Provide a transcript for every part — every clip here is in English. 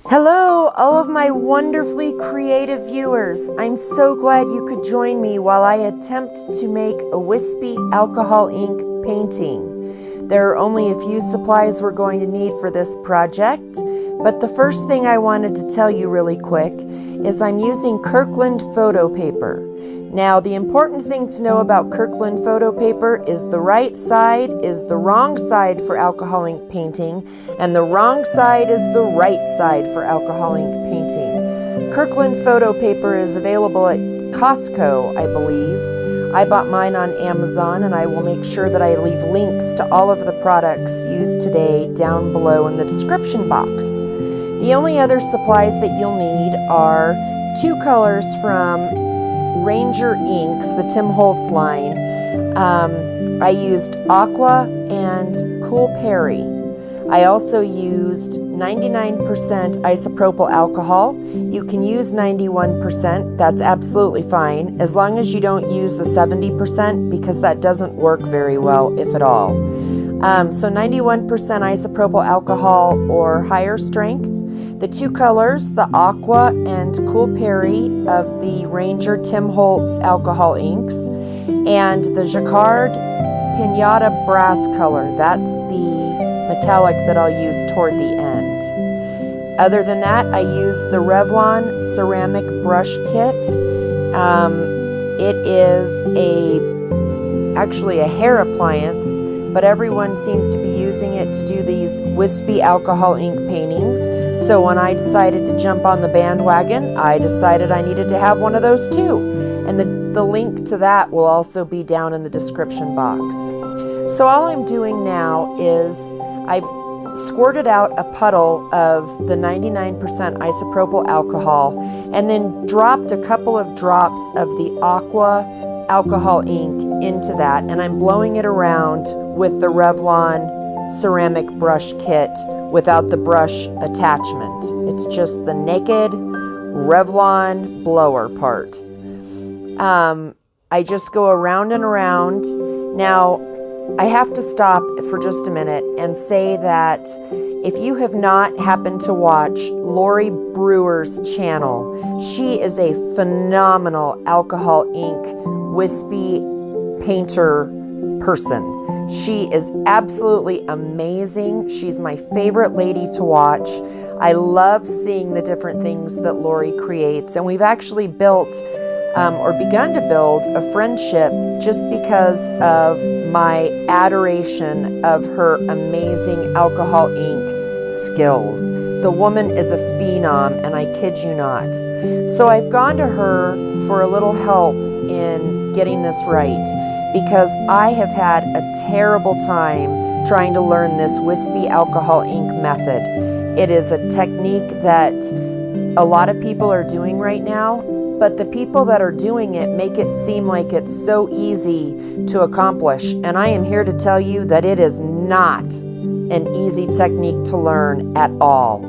Hello, all of my wonderfully creative viewers. I'm so glad you could join me while I attempt to make a wispy alcohol ink painting. There are only a few supplies we're going to need for this project, but the first thing I wanted to tell you really quick is I'm using Kirkland photo paper. Now, the important thing to know about Kirkland photo paper is the right side is the wrong side for alcohol ink painting, and the wrong side is the right side for alcohol ink painting. Kirkland photo paper is available at Costco, I believe. I bought mine on Amazon, and I will make sure that I leave links to all of the products used today down below in the description box. The only other supplies that you'll need are two colors from Ranger Inks, the Tim Holtz line. I used Aqua and Cool Perry. I also used 99% isopropyl alcohol. You can use 91%, that's absolutely fine, as long as you don't use the 70% because that doesn't work very well, if at all. So 91% isopropyl alcohol or higher strength. The two colors, the Aqua and Cool Perry of the Ranger Tim Holtz alcohol inks, and the Jacquard Pinata brass color. That's the metallic that I'll use toward the end. Other than that, I used the Revlon ceramic brush kit. It is actually a hair appliance, but everyone seems to be using it to do these wispy alcohol ink paintings. So when I decided to jump on the bandwagon, I decided I needed to have one of those too. And the link to that will also be down in the description box. So all I'm doing now is I've squirted out a puddle of the 99% isopropyl alcohol and then dropped a couple of drops of the Aqua alcohol ink into that, and I'm blowing it around with the Revlon ceramic brush kit without the brush attachment. It's just the naked Revlon blower part. I just go around and around. Now, I have to stop for just a minute and say that if you have not happened to watch Lori Brewer's channel, she is a phenomenal alcohol ink wispy painter person. She is absolutely amazing. She's my favorite lady to watch. I love seeing the different things that Lori creates, and we've actually built or begun to build a friendship just because of my adoration of her amazing alcohol ink skills. The woman is a phenom, and I kid you not. So I've gone to her for a little help in getting this right, because I have had a terrible time trying to learn this wispy alcohol ink method. It is a technique that a lot of people are doing right now, but the people that are doing it make it seem like it's so easy to accomplish. And I am here to tell you that it is not an easy technique to learn at all.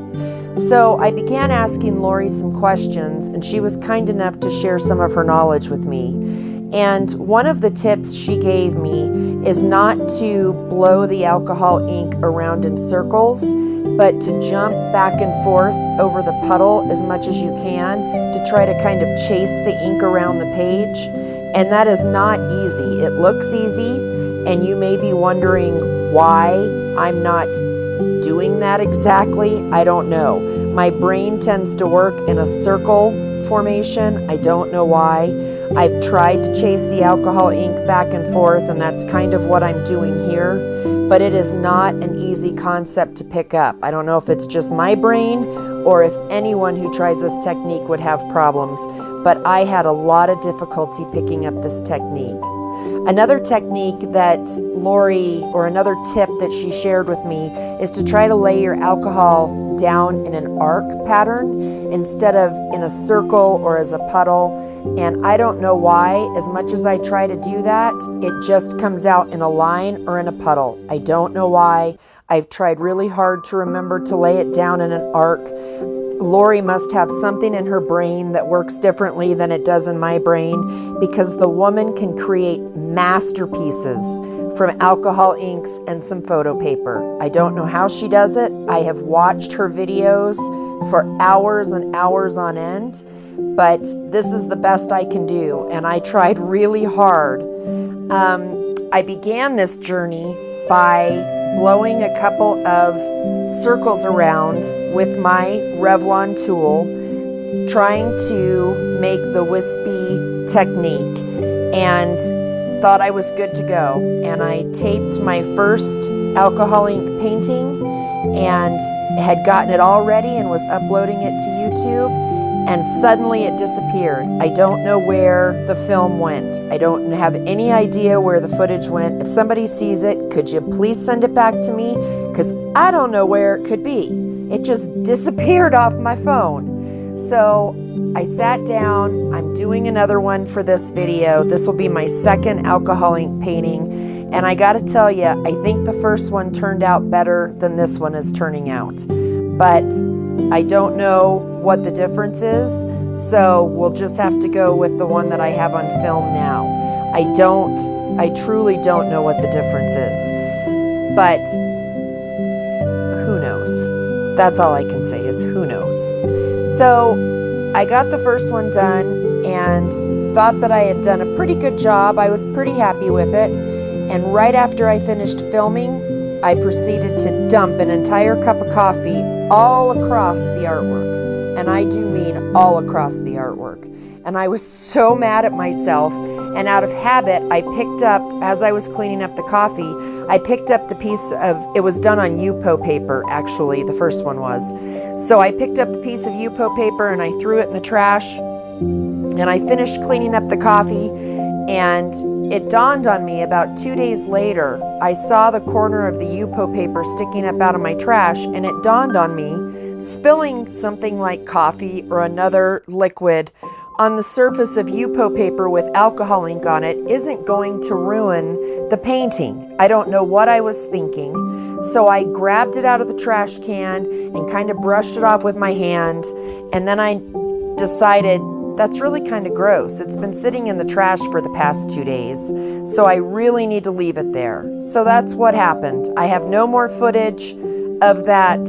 So I began asking Lori some questions, and she was kind enough to share some of her knowledge with me. And one of the tips she gave me is not to blow the alcohol ink around in circles, but to jump back and forth over the puddle as much as you can to try to kind of chase the ink around the page. And that is not easy. It looks easy, and you may be wondering why I'm not doing that exactly. I don't know. My brain tends to work in a circle formation. I don't know why. I've tried to chase the alcohol ink back and forth, and that's kind of what I'm doing here, but it is not an easy concept to pick up. I don't know if it's just my brain or if anyone who tries this technique would have problems, but I had a lot of difficulty picking up this technique. Another technique that Lori, or another tip that she shared with me, is to try to lay your alcohol down in an arc pattern instead of in a circle or as a puddle. And I don't know why, as much as I try to do that, it just comes out in a line or in a puddle. I don't know why. I've tried really hard to remember to lay it down in an arc. Lori must have something in her brain that works differently than it does in my brain, because the woman can create masterpieces from alcohol inks and some photo paper. I don't know how she does it. I have watched her videos for hours and hours on end, but this is the best I can do, and I tried really hard. I began this journey by blowing a couple of circles around with my Revlon tool, trying to make the wispy technique, and thought I was good to go. And I taped my first alcohol ink painting and had gotten it all ready and was uploading it to YouTube, and suddenly it disappeared. I don't know where the film went. I don't have any idea where the footage went. If somebody sees it, could you please send it back to me? Because I don't know where it could be. It just disappeared off my phone. So I sat down. I'm doing another one for this video. This will be my second alcohol ink painting. And I gotta tell you, I think the first one turned out better than this one is turning out. But I don't know what the difference is, so we'll just have to go with the one that I have on film now. I truly don't know what the difference is, but who knows? That's all I can say is who knows. So I got the first one done and thought that I had done a pretty good job. I was pretty happy with it, and right after I finished filming, I proceeded to dump an entire cup of coffee all across the artwork. And I do mean all across the artwork. And I was so mad at myself, and out of habit, I picked up, as I was cleaning up the coffee, I picked up the piece of, it was done on Yupo paper, actually, the first one was. So I picked up the piece of Yupo paper and I threw it in the trash, and I finished cleaning up the coffee, and it dawned on me about 2 days later, I saw the corner of the Yupo paper sticking up out of my trash, and it dawned on me, spilling something like coffee or another liquid on the surface of Yupo paper with alcohol ink on it isn't going to ruin the painting. I don't know what I was thinking. So I grabbed it out of the trash can and kind of brushed it off with my hand, and then I decided, that's really kind of gross. It's been sitting in the trash for the past 2 days, so I really need to leave it there. So that's what happened. I have no more footage of that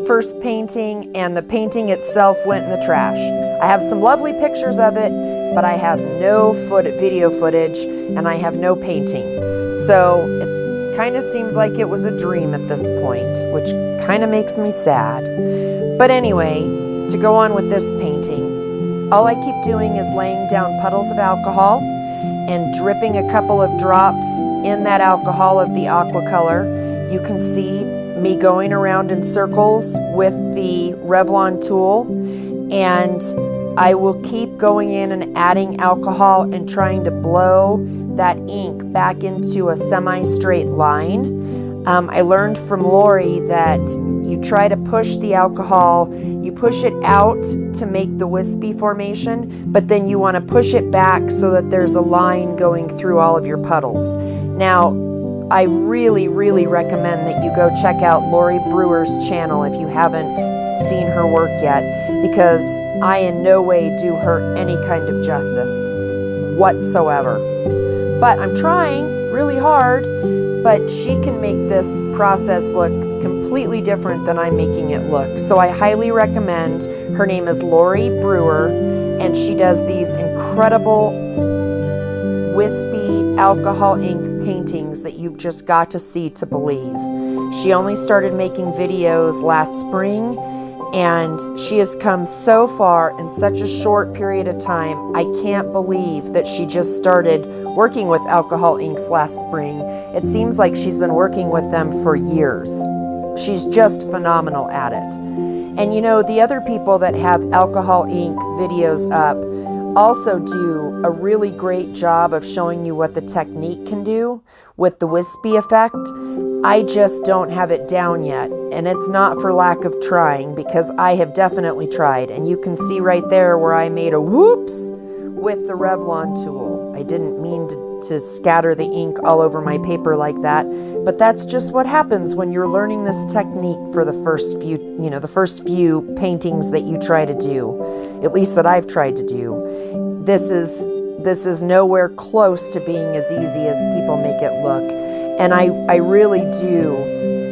first painting, and the painting itself went in the trash. I have some lovely pictures of it, but I have no video footage, and I have no painting. So it kind of seems like it was a dream at this point, which kind of makes me sad. But anyway, to go on with this painting, all I keep doing is laying down puddles of alcohol and dripping a couple of drops in that alcohol of the aqua color. You can see me going around in circles with the Revlon tool, and I will keep going in and adding alcohol and trying to blow that ink back into a semi-straight line. I learned from Lori that you try to push the alcohol, you push it out to make the wispy formation, but then you want to push it back so that there's a line going through all of your puddles. Now, I really, really recommend that you go check out Lori Brewer's channel if you haven't seen her work yet, because I in no way do her any kind of justice whatsoever. But I'm trying really hard, but she can make this process look completely different than I'm making it look. So I highly recommend. Her name is Lori Brewer, and she does these incredible wispy alcohol ink paintings that you've just got to see to believe. She only started making videos last spring, and she has come so far in such a short period of time. I can't believe that she just started working with alcohol inks last spring. It seems like she's been working with them for years. She's just phenomenal at it. And you know, the other people that have alcohol ink videos up also do a really great job of showing you what the technique can do with the wispy effect. I just don't have it down yet, and it's not for lack of trying, because I have definitely tried, and you can see right there where I made a whoops with the Revlon tool. I didn't mean to scatter the ink all over my paper like that, but that's just what happens when you're learning this technique for the first few paintings that you try to do, at least that I've tried to do. This is nowhere close to being as easy as people make it look. And I really do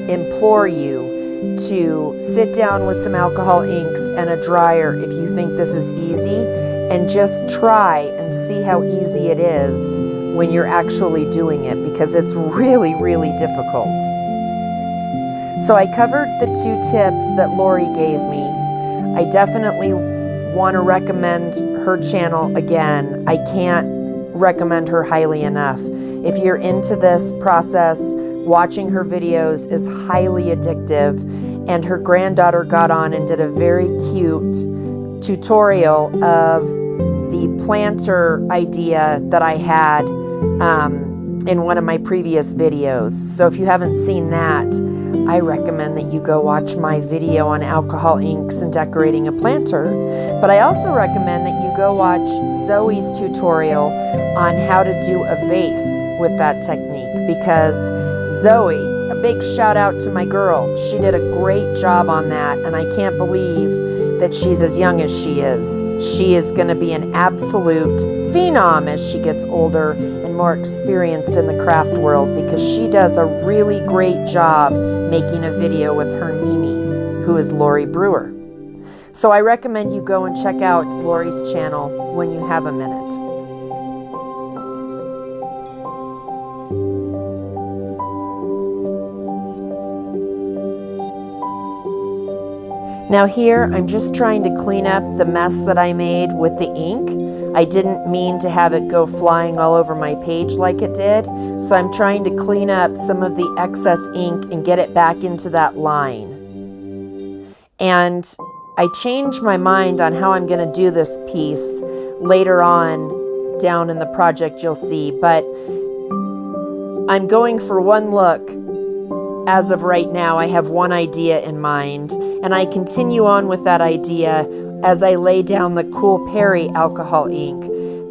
implore you to sit down with some alcohol inks and a dryer if you think this is easy, and just try and see how easy it is when you're actually doing it, because it's really, really difficult. So I covered the 2 tips that Lori gave me. I definitely want to recommend her channel again. I can't recommend her highly enough. If you're into this process, watching her videos is highly addictive, and her granddaughter got on and did a very cute tutorial of the planter idea that I had in one of my previous videos. So if you haven't seen that, I recommend that you go watch my video on alcohol inks and decorating a planter. But I also recommend that you go watch Zoe's tutorial on how to do a vase with that technique, because Zoe, a big shout out to my girl, she did a great job on that, and I can't believe that she's as young as she is. She is going to be an absolute phenom as she gets older and more experienced in the craft world, because she does a really great job making a video with her Mimi, who is Lori Brewer. So I recommend you go and check out Lori's channel when you have a minute. Now here, I'm just trying to clean up the mess that I made with the ink. I didn't mean to have it go flying all over my page like it did, so I'm trying to clean up some of the excess ink and get it back into that line. And I changed my mind on how I'm going to do this piece later on down in the project, you'll see, but I'm going for one look. As of right now, I have one idea in mind, and I continue on with that idea as I lay down the Cool Perry alcohol ink.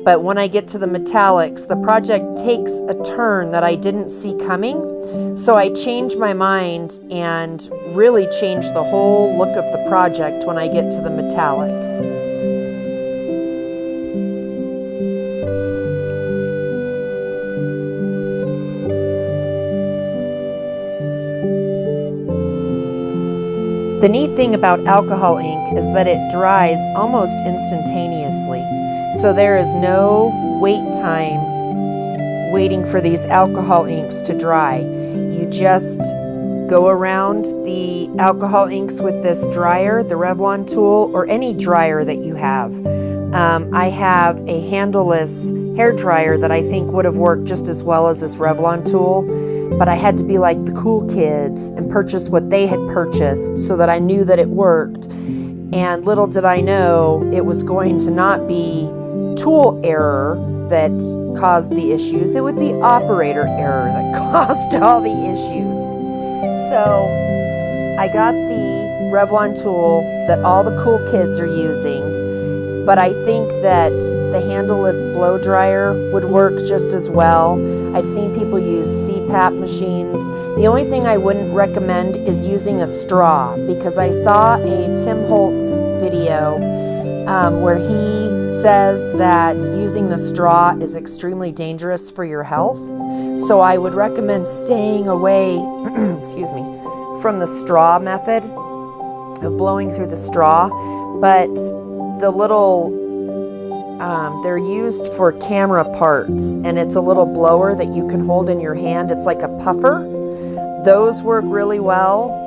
But when I get to the metallics, the project takes a turn that I didn't see coming. So I changed my mind and really changed the whole look of the project when I get to the metallic. The neat thing about alcohol ink is that it dries almost instantaneously. So there is no wait time waiting for these alcohol inks to dry. You just go around the alcohol inks with this dryer, the Revlon tool, or any dryer that you have. I have a handleless hair dryer that I think would have worked just as well as this Revlon tool. But I had to be like the cool kids and purchase what they had purchased so that I knew that it worked. And little did I know it was going to not be tool error that caused the issues. It would be operator error that caused all the issues. So I got the Revlon tool that all the cool kids are using. But I think that the handleless blow dryer would work just as well. I've seen people use CPAP machines. The only thing I wouldn't recommend is using a straw, because I saw a Tim Holtz video where he says that using the straw is extremely dangerous for your health. So I would recommend staying away excuse me, from the straw method of blowing through the straw. But the little, they're used for camera parts, and it's a little blower that you can hold in your hand. It's like a puffer. Those work really well.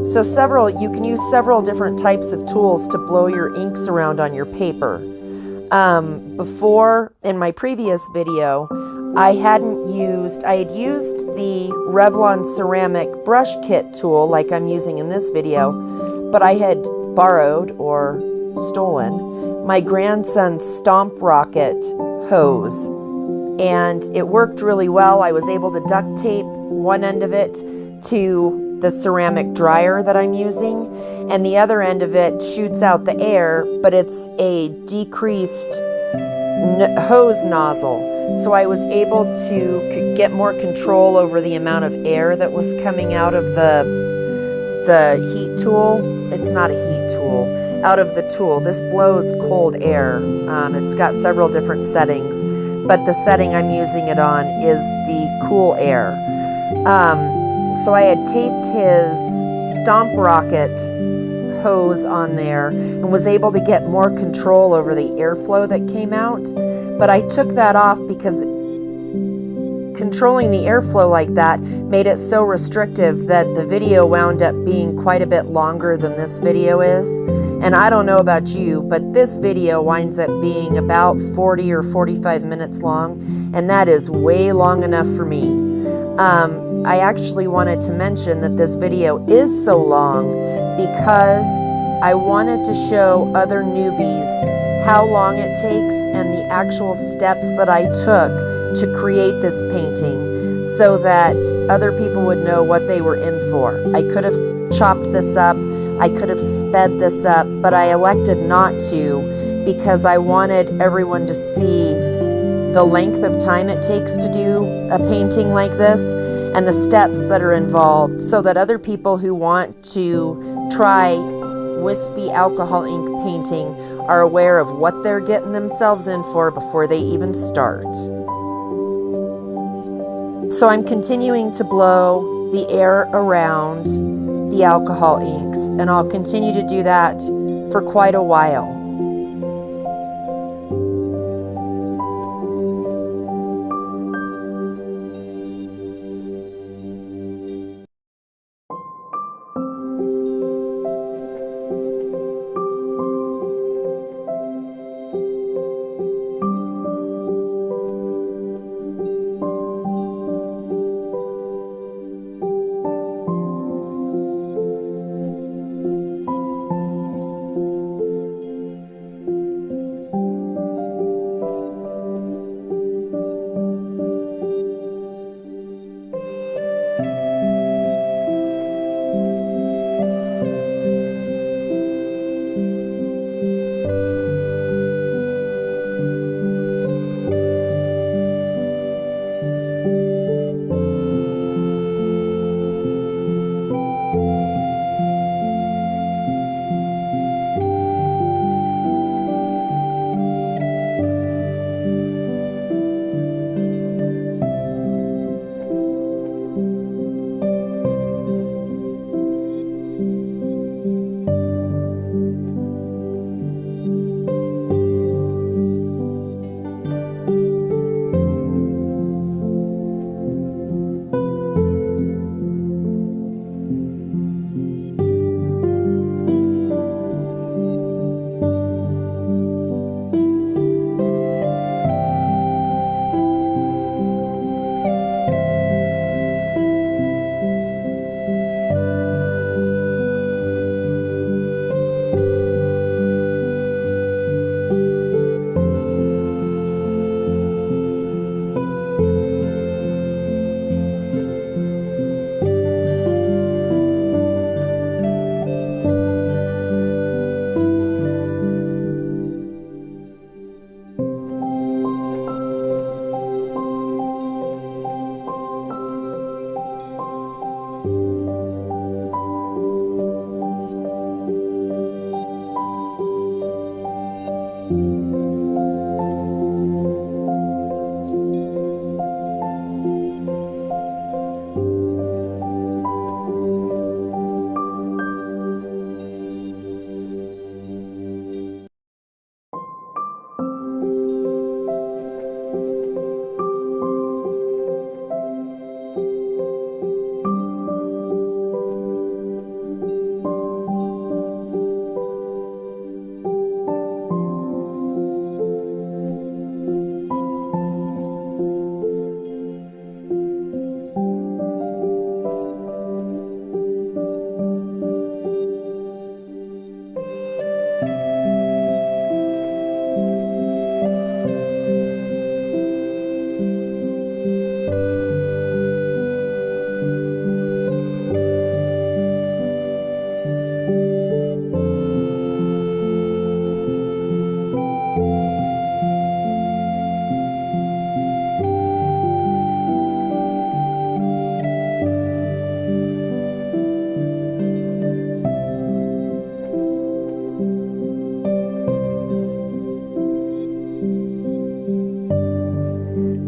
So you can use several different types of tools to blow your inks around on your paper. Before, in my previous video, I had used the Revlon ceramic brush kit tool like I'm using in this video, but I had borrowed or stolen my grandson's Stomp Rocket hose, and it worked really well. I was able to duct tape one end of it to the ceramic dryer that I'm using, and the other end of it shoots out the air, but it's a decreased hose nozzle. So I was able to get more control over the amount of air that was coming out of the heat tool. It's not a heat tool. Out of the tool. This blows cold air. It's got several different settings, but the setting I'm using it on is the cool air. So I had taped his stomp rocket hose on there and was able to get more control over the airflow that came out. But I took that off because controlling the airflow like that made it so restrictive that the video wound up being quite a bit longer than this video is. And I don't know about you, but this video winds up being about 40 or 45 minutes long, and that is way long enough for me. I actually wanted to mention that this video is so long because I wanted to show other newbies how long it takes and the actual steps that I took to create this painting so that other people would know what they were in for. I could have chopped this up, I could have sped this up, but I elected not to because I wanted everyone to see the length of time it takes to do a painting like this and the steps that are involved so that other people who want to try wispy alcohol ink painting are aware of what they're getting themselves in for before they even start. So I'm continuing to blow the air around the alcohol inks, and I'll continue to do that for quite a while.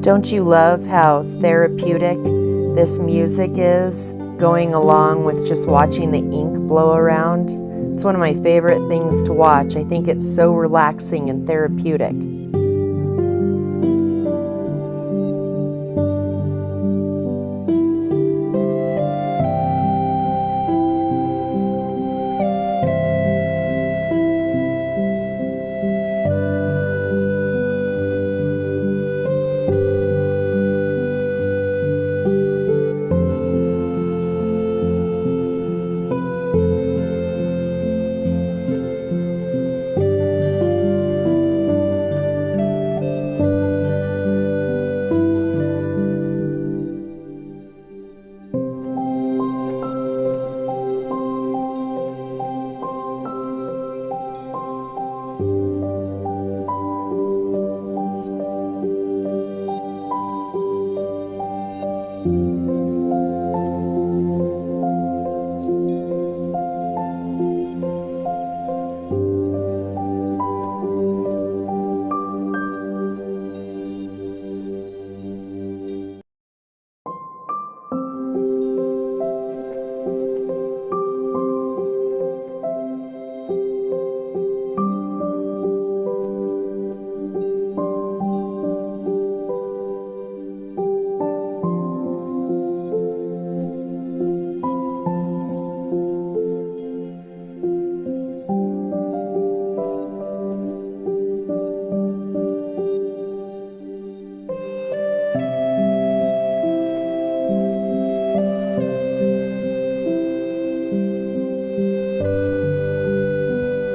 Don't you love how therapeutic this music is going along with just watching the ink blow around. It's one of my favorite things to watch. I think it's so relaxing and therapeutic.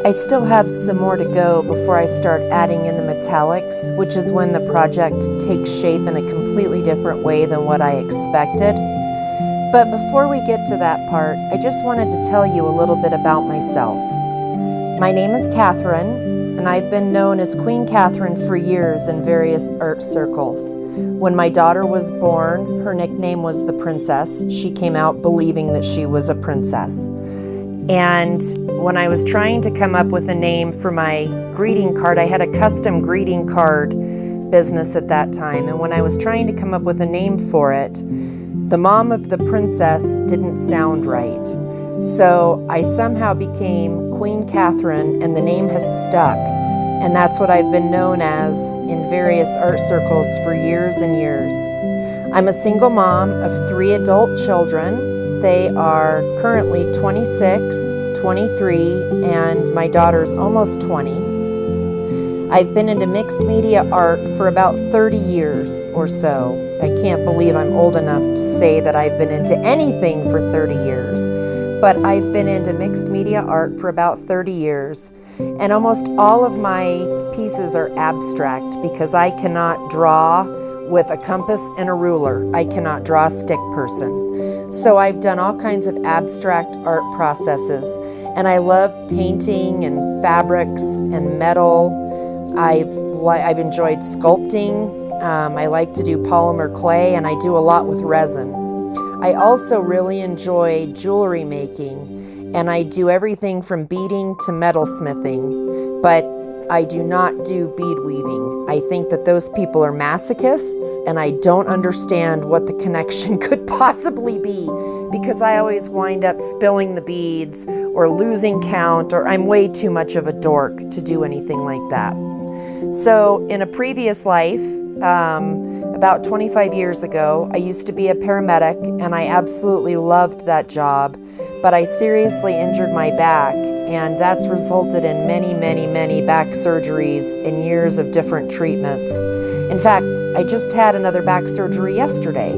I still have some more to go before I start adding in the metallics, which is when the project takes shape in a completely different way than what I expected. But before we get to that part, I just wanted to tell you a little bit about myself. My name is Katherine, and I've been known as Queen Katherine for years in various art circles. When my daughter was born, her nickname was the Princess. She came out believing that she was a princess. And when I was trying to come up with a name for my greeting card, I had a custom greeting card business at that time. And when I was trying to come up with a name for it, the mom of the princess didn't sound right. So I somehow became Queen Katherine, and the name has stuck. And that's what I've been known as in various art circles for years and years. I'm a single mom of 3 adult children. They are currently 26, 23, and my daughter's almost 20. I've been into mixed media art for about 30 years or so. I can't believe I'm old enough to say that I've been into anything for 30 years, but I've been into mixed media art for about 30 years. And almost all of my pieces are abstract because I cannot draw with a compass and a ruler. I cannot draw a stick person. So I've done all kinds of abstract art processes, and I love painting and fabrics and metal. I've enjoyed sculpting. I like to do polymer clay, and I do a lot with resin. I also really enjoy jewelry making, and I do everything from beading to metalsmithing, but I do not do bead weaving. I think that those people are masochists, and I don't understand what the connection could possibly be, because I always wind up spilling the beads or losing count, or I'm way too much of a dork to do anything like that. So in a previous life, about 25 years ago, I used to be a paramedic, and I absolutely loved that job, but I seriously injured my back, and that's resulted in many, many, many back surgeries and years of different treatments. In fact, I just had another back surgery yesterday,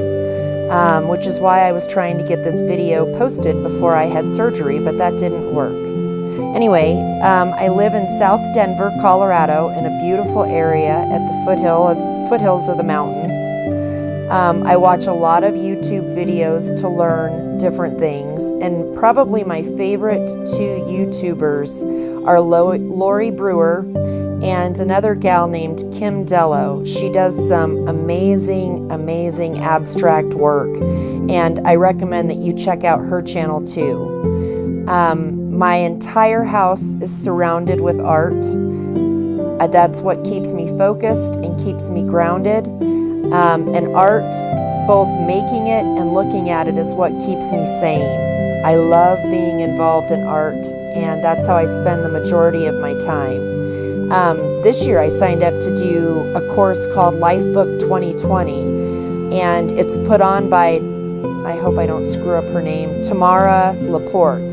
which is why I was trying to get this video posted before I had surgery, but that didn't work. Anyway, I live in South Denver, Colorado, in a beautiful area at the foothills of the mountains. I watch a lot of YouTube videos to learn different things, and probably my favorite 2 YouTubers are Lori Brewer and another gal named Kim Dello. She does some amazing, amazing abstract work, and I recommend that you check out her channel too. My entire house is surrounded with art. That's what keeps me focused and keeps me grounded. And art both making it and looking at it is what keeps me sane. I love being involved in art, and that's how I spend the majority of my time. This year I signed up to do a course called Lifebook 2020, and it's put on by, I hope I don't screw up her name, Tamara Laporte.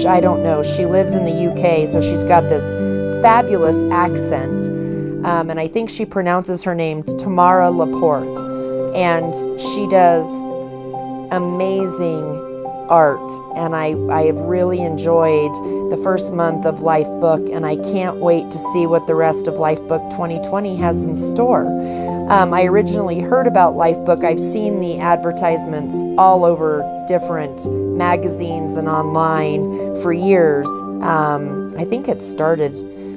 I don't know. She lives in the UK, so she's got this fabulous accent, and I think she pronounces her name Tamara Laporte, and she does amazing art, and I have really enjoyed the first month of Lifebook, and I can't wait to see what the rest of Lifebook 2020 has in store. I originally heard about Lifebook. I've seen the advertisements all over different magazines and online for years. I think it started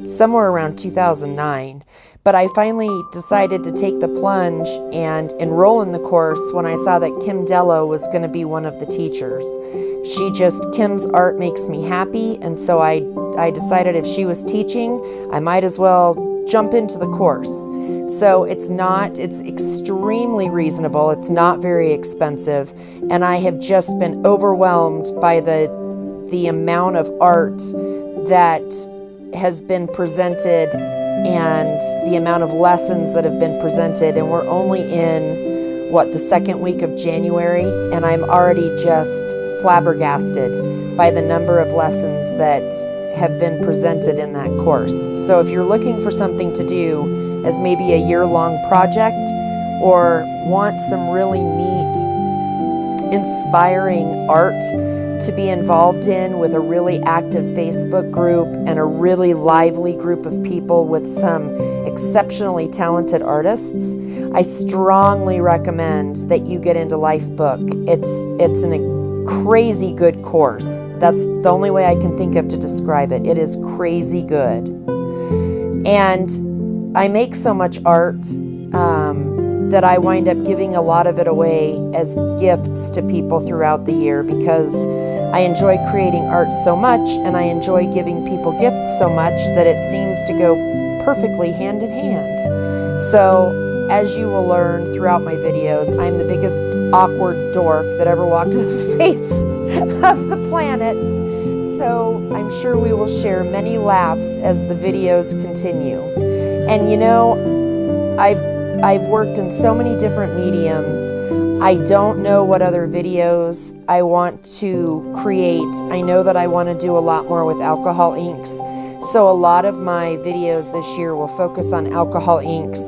somewhere around 2009. But I finally decided to take the plunge and enroll in the course when I saw that Kim Dello was going to be one of the teachers. Kim's art makes me happy, and so I decided if she was teaching, I might as well jump into the course. So it's extremely reasonable, it's not very expensive, and I have just been overwhelmed by the amount of art that has been presented and the amount of lessons that have been presented, and we're only in the second week of January, and I'm already just flabbergasted by the number of lessons that have been presented in that course. So if you're looking for something to do as maybe a year-long project, or want some really neat, inspiring art to be involved in with a really active Facebook group and a really lively group of people with some exceptionally talented artists, I strongly recommend that you get into Lifebook. It's a crazy good course. That's the only way I can think of to describe it. It is crazy good. And I make so much art that I wind up giving a lot of it away as gifts to people throughout the year, because I enjoy creating art so much, and I enjoy giving people gifts so much that it seems to go perfectly hand in hand. So, as you will learn throughout my videos, I'm the biggest awkward dork that ever walked the face of the planet. So, I'm sure we will share many laughs as the videos continue. And you know, I've worked in so many different mediums. I don't know what other videos I want to create. I know that I want to do a lot more with alcohol inks. So a lot of my videos this year will focus on alcohol inks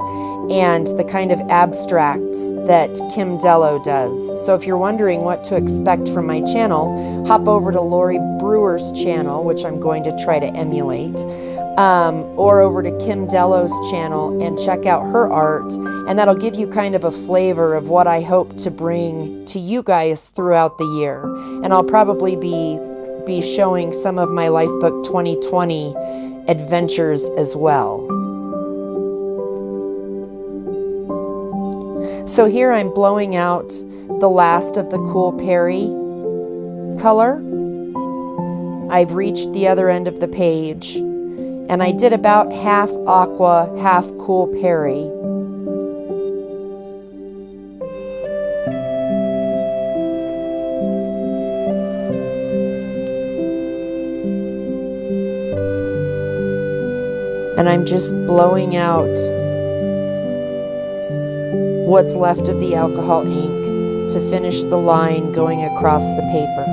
and the kind of abstracts that Kim Dello does. So if you're wondering what to expect from my channel, hop over to Lori Brewer's channel, which I'm going to try to emulate, or over to Kim Dello's channel and check out her art, and that'll give you kind of a flavor of what I hope to bring to you guys throughout the year. And I'll probably be showing some of my Lifebook 2020 adventures as well. So here I'm blowing out the last of the Cool Perry color. I've reached the other end of the page, and I did about half aqua, half Cool Perry. And I'm just blowing out what's left of the alcohol ink to finish the line going across the paper.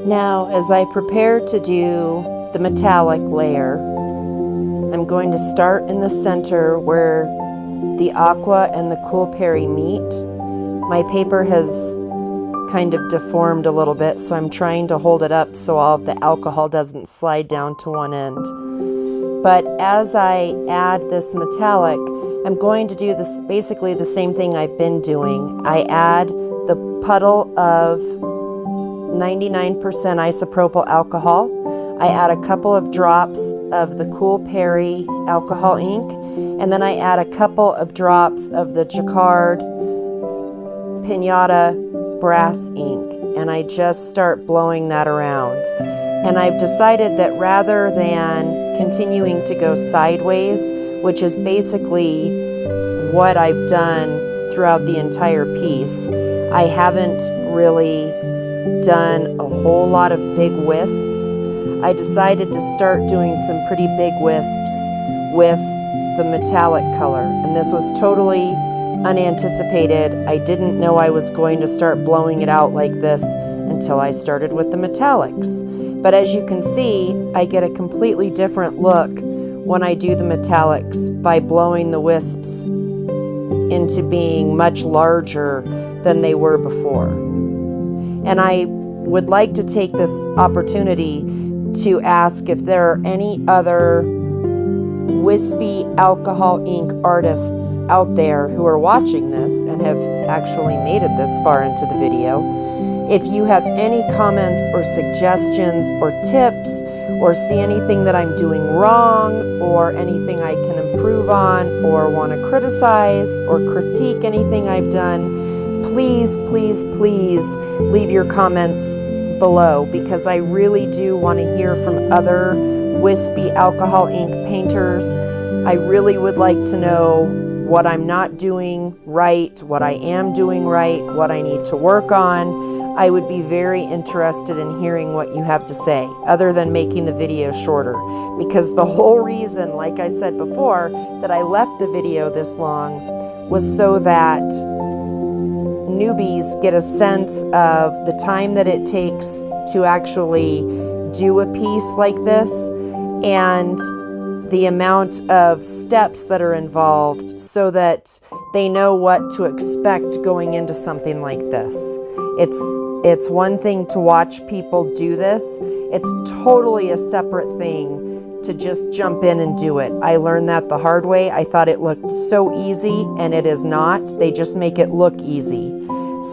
Now, as I prepare to do the metallic layer, I'm going to start in the center where the aqua and the cool Perry meet. My paper has kind of deformed a little bit, so I'm trying to hold it up so all of the alcohol doesn't slide down to one end. But as I add this metallic, I'm going to do this basically the same thing I've been doing. I add the puddle of 99% isopropyl alcohol. I add a couple of drops of the Cool Perry alcohol ink, and then I add a couple of drops of the Jacquard Pinata brass ink, and I just start blowing that around. And I've decided that rather than continuing to go sideways, which is basically what I've done throughout the entire piece, I haven't really done a whole lot of big wisps. I decided to start doing some pretty big wisps with the metallic color, and this was totally unanticipated. I didn't know I was going to start blowing it out like this until I started with the metallics. But as you can see, I get a completely different look when I do the metallics by blowing the wisps into being much larger than they were before. And I would like to take this opportunity to ask if there are any other wispy alcohol ink artists out there who are watching this and have actually made it this far into the video. If you have any comments or suggestions or tips, or see anything that I'm doing wrong, or anything I can improve on, or want to criticize or critique anything I've done, please, please, please leave your comments below, because I really do want to hear from other wispy alcohol ink painters. I really would like to know what I'm not doing right, what I am doing right, what I need to work on. I would be very interested in hearing what you have to say, other than making the video shorter, because the whole reason, like I said before, that I left the video this long was so that newbies get a sense of the time that it takes to actually do a piece like this and the amount of steps that are involved, so that they know what to expect going into something like this. It's one thing to watch people do this. It's totally a separate thing to just jump in and do it. I learned that the hard way. I thought it looked so easy, and it is not. They just make it look easy.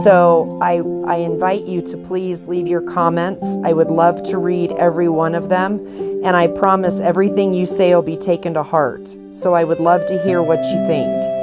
So I invite you to please leave your comments. I would love to read every one of them, and I promise everything you say will be taken to heart. So I would love to hear what you think.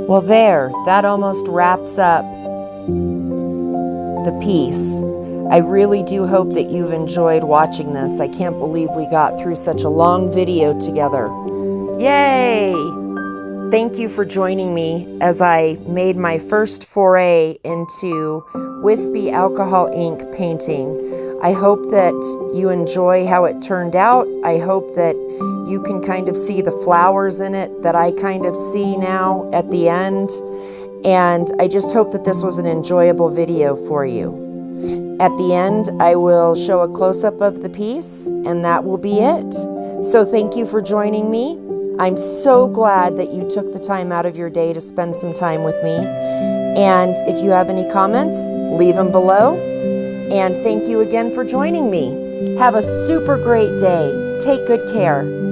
Well, there, that almost wraps up the piece. I really do hope that you've enjoyed watching this. I can't believe we got through such a long video together. Yay! Thank you for joining me as I made my first foray into Wispy alcohol ink painting. I hope that you enjoy how it turned out. I hope that you can kind of see the flowers in it that I kind of see now at the end. And I just hope that this was an enjoyable video for you. At the end, I will show a close-up of the piece, and that will be it. So thank you for joining me. I'm so glad that you took the time out of your day to spend some time with me. And if you have any comments, leave them below. And thank you again for joining me. Have a super great day. Take good care.